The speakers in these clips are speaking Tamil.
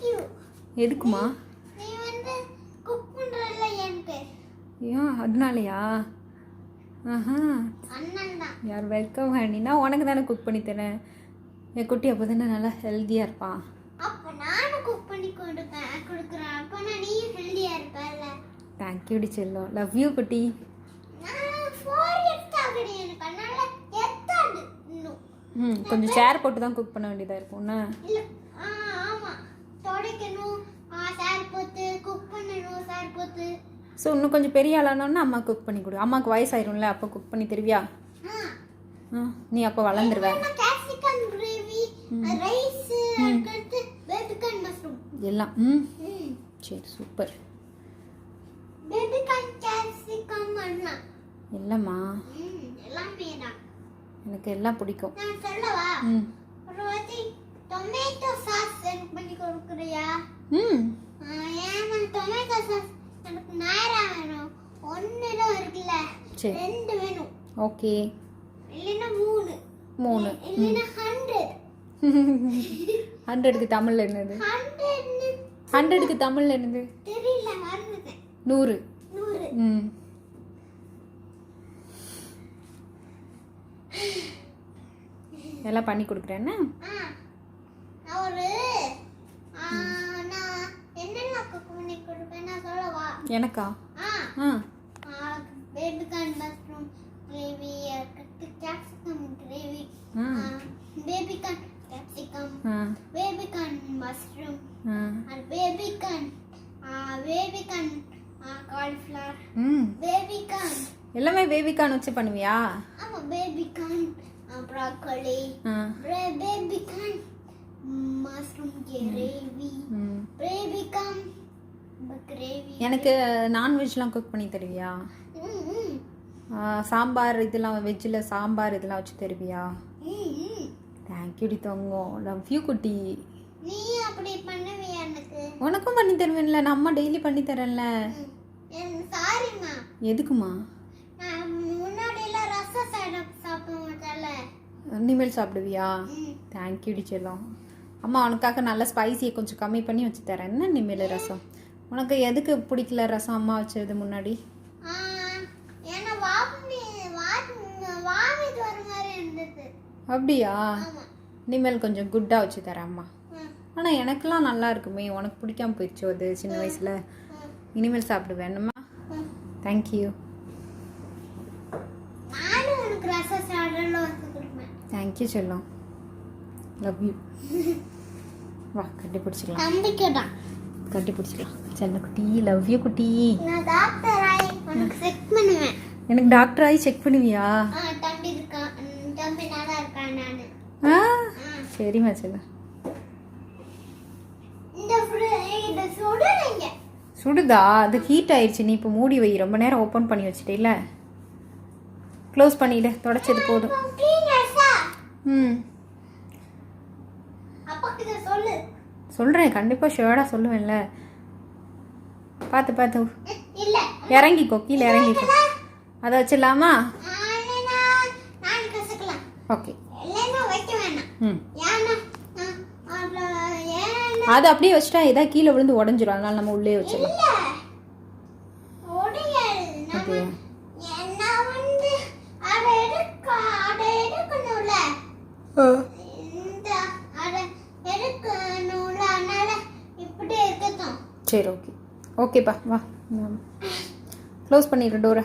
யூ. எதுக்குமா? நீ வந்து குக் பண்றல எனக்கு. ஏன் அதனாலயா? ஆஹா. அண்ணன் தான். யார் வெல்கம் ஹனி. நான் உனக்கு தானே குக் பண்ணி தரேன். என் குட்டி அப்போ தானே நல்லா ஹெல்த்தியாக இருப்பான். அப்போ நானும் குக் பண்ணி கொடுக்குறேன். அப்போ நீ ஹெல்த்தியாக இருப்பல்ல. தேங்க்யூ டி செல்லம். லவ் யூ குட்டி. நான் 4 இயர்ஸ் ஆகுது எனக்கு. அதனால எத்தாது இன்னும். கொஞ்சம் சேர் போட்டு தான் குக் பண்ண வேண்டியதாக இருக்கும்ண்ணா. இல்லை ஆமாம், துடைக்கணும், சேர் போட்டு குக் பண்ணணும், சேர் போட்டு. ஸோ இன்னும் கொஞ்சம் பெரிய ஆளானோன்னா அம்மா குக் பண்ணி கொடு. அம்மாவுக்கு வயசாயிரும்ல, அப்போ குக் பண்ணி தருவியா? நீ அப்போ வளர்ந்துருவ. கேப்சிகம் கிரேவி, ரைஸ், அடுத்து பேபிகார்ன் மஷ்ரூம் எல்லாம். சரி சூப்பர். பேபிகார்ன் கேப்சிகம் எல்லாம் இல்லைம்மா, எல்லாமே தான். எனக்கு எல்லாம் பிடிக்கும். நான் சொல்லவா? ஒரு வாட்டி டொமேட்டோ சாஸ் எனக்கு பண்ணி கொடுக்குறியா? ஏன்னா டொமேட்டோ சாஸ் எனக்கு நேரா வேணும். 1 தான் இருக்குல்ல, 2 வேணும். ஓகே. இல்லைன்னா 3 இல்லைன்னா 100. 100க்கு தமிழ்ல என்னது? 100க்கு தமிழ்ல என்னது தெரியல, மறந்துட்டேன். 100. எல்லாம் பண்ணி கொடுக்குறேன். ஒரு நான் என்னெல்லாம் குக் பண்ணி கொடுப்பேன் நான் சொல்லவா? எனக்கா? Baby corn mushroom gravy, capsicum gravy, baby corn capsicum, baby corn mushroom, baby corn cauliflower, baby corn. எல்லாமே பேபிகார்ன் வச்சு பண்ணுவியா? ஆமா, baby corn broccoli, baby corn mushroom gravy, baby corn gravy. எனக்கு நான்வெஜ்லாம் குக் பண்ணி தருவியா? சாம்பார் இதெல்லாம், வெஜ்ஜில் சாம்பார் இதெல்லாம் வச்சு தருவியா? தேங்க்யூ டி தங்கம். லவ் யூ குட்டி. நீ அப்படி பண்ணுவியா? எனக்கு உனக்கும் பண்ணி தருவேன்ல, நான் அம்மா டெய்லி பண்ணி தரேன்ல. சாரிம்மா. எதுக்குமா? நான் முன்னாடியெல்லாம் ரசம் சாப்பிடுவேன்ல. இனிமேல் சாப்பிடுவியா? தேங்க்யூ டி செல்லம். அம்மா உனக்காக நல்லா ஸ்பைசியை கொஞ்சம் கம்மி பண்ணி வச்சு தரேன். என்ன இனிமேல் ரசம்? உனக்கு எதுக்கு பிடிக்கல ரசம் அம்மா வச்சது முன்னாடி? அப்படியா? இனிமேல் கொஞ்சம் குட்டாக வச்சு தரேன் அம்மா. ஆனால் எனக்கெல்லாம் நல்லா இருக்குமே, உனக்கு பிடிக்காம போயிடுச்சோ அது சின்ன வயசில்? இனிமேல் சாப்பிடுவேன். என்னம்மா? தேங்க்யூ. தேங்க்யூ செல்லம். Love you. வா கட்டி பிடிச்சிக்கலாம். கட்டி பிடிச்சிக்கலாம். செல்ல குட்டி. லவ் யூ குட்டி. எனக்கு டாக்டர் ஆகி செக் பண்ணுவியா? சரிம்மா செல்ல. சுடுதா? அது ஹீட் ஆயிடுச்சு. நீ இப்போ மூடி வை. ரொம்ப நேரம் ஓப்பன் பண்ணி வச்சுட்டேல, க்ளோஸ் பண்ணிடு. தொடச்சது போதும். சொல்கிறேன், கண்டிப்பாக ஷேர்டாக சொல்லுவேன்ல. பார்த்து இறங்கிக்கோ, கீழே இறங்கிக்கோ. அதை வச்சிடலாமா? ஓகே. அது அப்படியே வச்சுட்டா ஏதாவது கீழே விழுந்து உடஞ்சிரும். அதனால நம்ம உள்ளே வச்சிடலாம். ஓகே. சரி ஓகே. ஓகேப்பா வா, க்ளோஸ் பண்ணிடுற டோரை.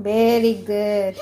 Very good.